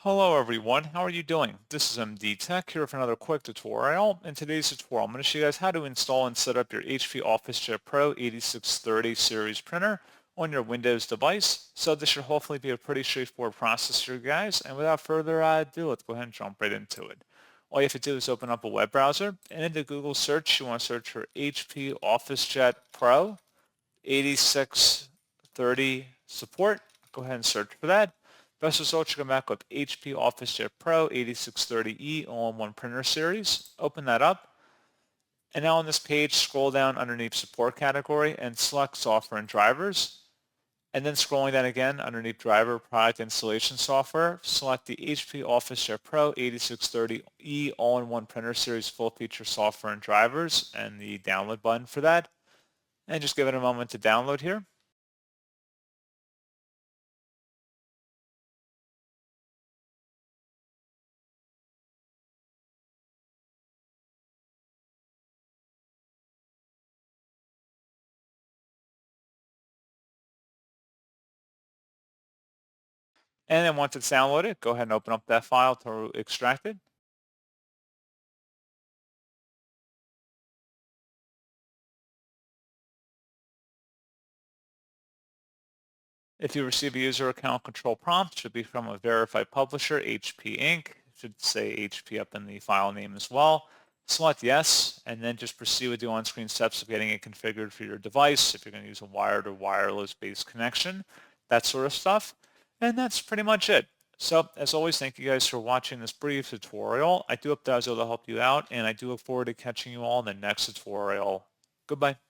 Hello everyone, how are you doing? This is MD Tech here for another quick tutorial. In today's tutorial, I'm going to show you guys how to install and set up your HP OfficeJet Pro 8630 series printer on your Windows device. So this should hopefully be a pretty straightforward process for you guys. And without further ado, let's go ahead and jump right into it. All you have to do is open up a web browser, and in the Google search, you want to search for HP OfficeJet Pro 8630 support. Go ahead and search for that. Best results should come back with HP OfficeJet Pro 8630E all-in-one printer series. Open that up. And now on this page, scroll down underneath support category and select software and drivers. And then scrolling down again underneath driver product installation software, select the HP OfficeJet Pro 8630E all-in-one printer series full feature software and drivers and the download button for that. And just give it a moment to download here. And then once it's downloaded, go ahead and open up that file to extract it. If you receive a user account control prompt, it should be from a verified publisher, HP Inc. It should say HP up in the file name as well. Select yes, and then just proceed with the on-screen steps of getting it configured for your device, if you're going to use a wired or wireless-based connection, that sort of stuff. And that's pretty much it. So, as always, thank you guys for watching this brief tutorial. I do hope that I was able to help you out, and I do look forward to catching you all in the next tutorial. Goodbye.